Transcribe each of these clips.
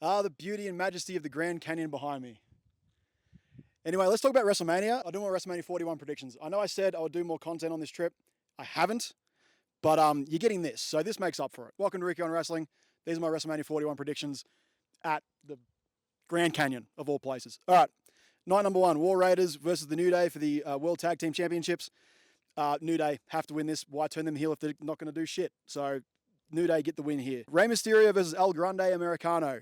Ah, the beauty and majesty of the Grand Canyon behind me. Anyway, let's talk about WrestleMania. I'll do more WrestleMania 41 predictions. I know I said I would do more content on this trip. I haven't, but you're getting this, so this makes up for it. Welcome to Ricky on Wrestling. These are my WrestleMania 41 predictions at the Grand Canyon, of all places. All right, night number one, War Raiders versus the New Day for the World Tag Team Championships. New Day have to win this. Why turn them heel if they're not going to do shit? So New Day get the win here. Rey Mysterio versus El Grande Americano.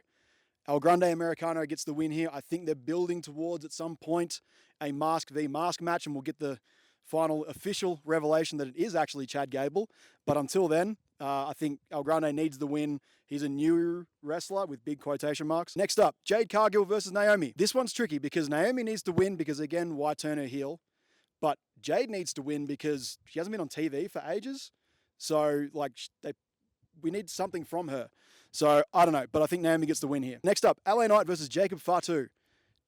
El Grande Americano gets the win here. I think they're building towards, at some point, a mask v mask match, and we'll get the final official revelation that it is actually Chad Gable. But until then, I think El Grande needs the win. He's a new wrestler with big quotation marks. Next up, Jade Cargill versus Naomi. This one's tricky because Naomi needs to win because, again, why turn her heel? But Jade needs to win because she hasn't been on TV for ages. So, we need something from her. So, I don't know, but I think Naomi gets the win here. Next up, LA Knight versus Jacob Fatu.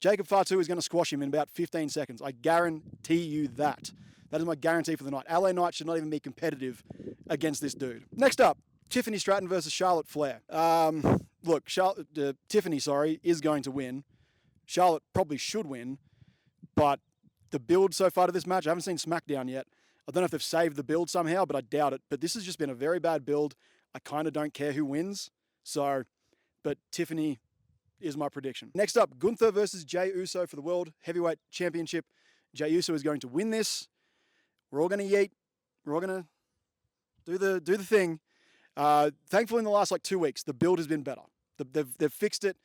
Jacob Fatu is going to squash him in about 15 seconds. I guarantee you that. That is my guarantee for the night. LA Knight should not even be competitive against this dude. Next up, Tiffany Stratton versus Charlotte Flair. Look, Tiffany, is going to win. Charlotte probably should win, but the build so far to this match, I haven't seen SmackDown yet. I don't know if they've saved the build somehow, but I doubt it. But this has just been a very bad build. I kind of don't care who wins. So, but Tiffany is my prediction. Next up, Gunther versus Jey Uso for the World Heavyweight Championship. Jey Uso is going to win this. We're all going to yeet. We're all going to do the thing. Thankfully, in the last 2 weeks, the build has been better. They've fixed it.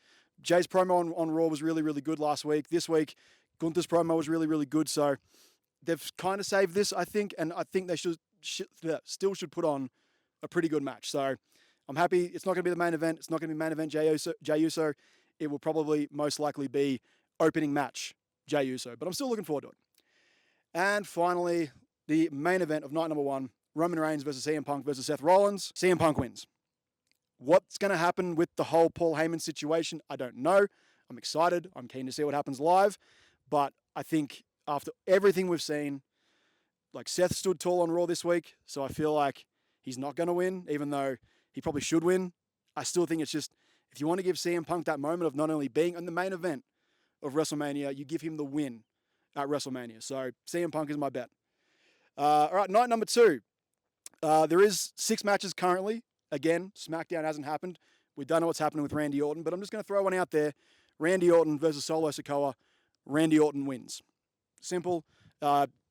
Jay's promo on Raw was really, really good last week. This week, Gunther's promo was really, really good. So they've kind of saved this, I think, and I think they still should put on a pretty good match. So I'm happy. It's not going to be the main event. It's not going to be main event Jey Uso. It will probably most likely be opening match Jey Uso, but I'm still looking forward to it. And finally, the main event of night number one, Roman Reigns versus CM Punk versus Seth Rollins. CM Punk wins. What's going to happen with the whole Paul Heyman situation, I don't know. I'm excited. I'm keen to see what happens live. But I think after everything we've seen, Seth stood tall on Raw this week, so I feel like he's not going to win, even though he probably should win. I still think it's just, if you want to give CM Punk that moment of not only being in the main event of WrestleMania, you give him the win at WrestleMania. So CM Punk is my bet. All right, night number two. There is 6 matches currently. Again, SmackDown hasn't happened. We don't know what's happening with Randy Orton, but I'm just going to throw one out there. Randy Orton versus Solo Sikoa. Randy Orton wins. Simple.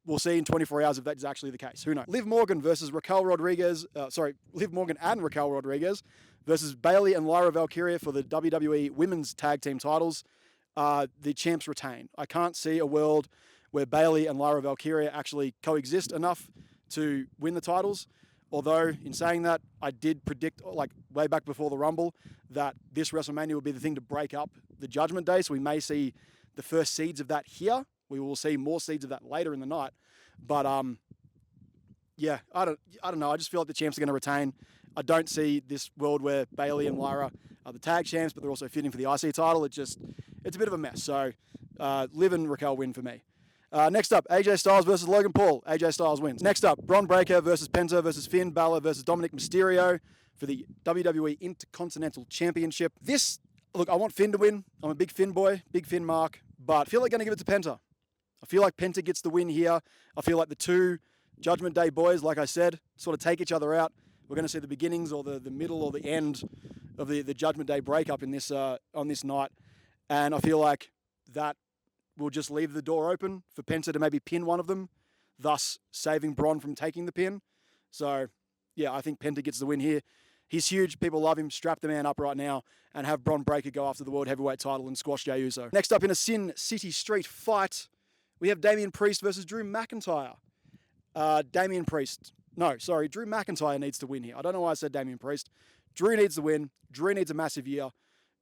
We'll see in 24 hours if that's actually the case. Who knows? Liv Morgan versus Raquel Rodriguez. Liv Morgan and Raquel Rodriguez versus Bayley and Lyra Valkyria for the WWE Women's Tag Team titles. The champs retain. I can't see a world where Bayley and Lyra Valkyria actually coexist enough to win the titles. Although, in saying that, I did predict, way back before the Rumble, that this WrestleMania would be the thing to break up the Judgment Day. So we may see the first seeds of that here. We will see more seeds of that later in the night. But, yeah, I don't know. I just feel like the champs are going to retain. I don't see this world where Bayley and Lyra are the tag champs, but they're also fitting for the IC title. It's a bit of a mess. So, Liv and Raquel win for me. Next up, AJ Styles versus Logan Paul. AJ Styles wins. Next up, Bron Breakker versus Penta versus Finn Balor versus Dominic Mysterio for the WWE Intercontinental Championship. I want Finn to win. I'm a big Finn boy, big Finn mark, but I feel like going to give it to Penta. I feel like Penta gets the win here. I feel like the two Judgment Day boys, like I said, sort of take each other out. We're going to see the beginnings or the middle or the end of the Judgment Day breakup in this on this night. And I feel like that will just leave the door open for Penta to maybe pin one of them, thus saving Bron from taking the pin. So, yeah, I think Penta gets the win here. He's huge. People love him. Strap the man up right now and have Bron Breakker go after the World Heavyweight title and squash Jey Uso. Next up in a Sin City Street fight, we have Damian Priest versus Drew McIntyre. Drew McIntyre needs to win here. I don't know why I said Damian Priest. Drew needs to win. Drew needs a massive year.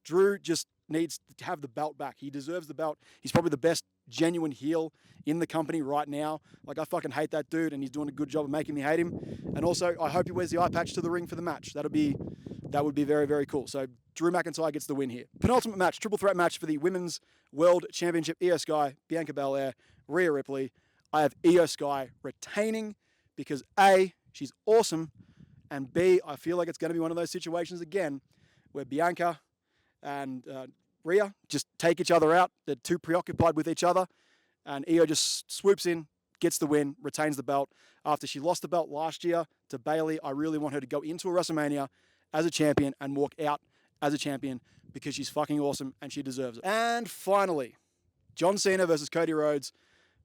Drew just needs to have the belt back. He deserves the belt. He's probably the best genuine heel in the company right now. I fucking hate that dude, and he's doing a good job of making me hate him. And also, I hope he wears the eye patch to the ring for the match. That would be very, very cool. So Drew McIntyre gets the win here. Penultimate match, triple threat match for the Women's World Championship. Io Sky, Bianca Belair, Rhea Ripley. I have Io Sky retaining because A, she's awesome, and B, I feel like it's going to be one of those situations again where Bianca and Rhea just take each other out. They're too preoccupied with each other. And Io just swoops in, gets the win, retains the belt. After she lost the belt last year to Bayley, I really want her to go into a WrestleMania as a champion and walk out as a champion because she's fucking awesome and she deserves it. And finally, John Cena versus Cody Rhodes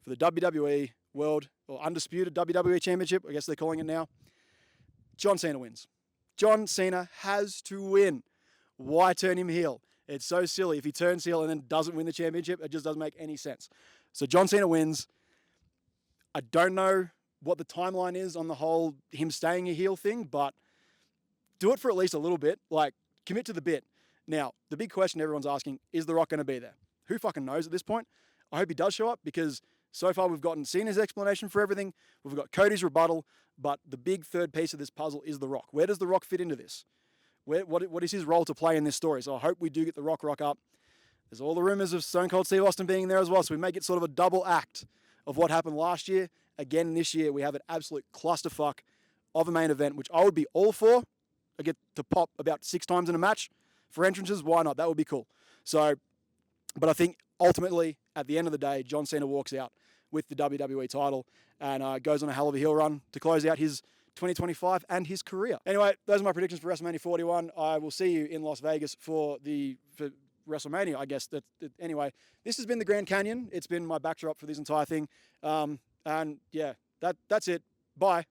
for the WWE World or Undisputed WWE Championship, I guess they're calling it now. John Cena wins. John Cena has to win. Why turn him heel? It's so silly. If he turns heel and then doesn't win the championship, it just doesn't make any sense. So John Cena wins. I don't know what the timeline is on the whole him staying a heel thing, but do it for at least a little bit. Like, commit to the bit. Now, the big question everyone's asking, is The Rock going to be there? Who fucking knows at this point? I hope he does show up because so far we've gotten Cena's explanation for everything. We've got Cody's rebuttal, but the big third piece of this puzzle is The Rock. Where does The Rock fit into this? What is his role to play in this story? So I hope we do get The Rock up. There's all the rumors of Stone Cold Steve Austin being there as well, so we may get sort of a double act of what happened last year. Again, this year, we have an absolute clusterfuck of a main event, which I would be all for. I get to pop about 6 times in a match for entrances. Why not? That would be cool. So, but I think ultimately, at the end of the day, John Cena walks out with the WWE title and goes on a hell of a heel run to close out his 2025 and his career. Anyway, those are my predictions for WrestleMania 41. I will see you in Las Vegas for WrestleMania, I guess. Anyway, this has been the Grand Canyon. It's been my backdrop for this entire thing. And yeah, that's it. Bye.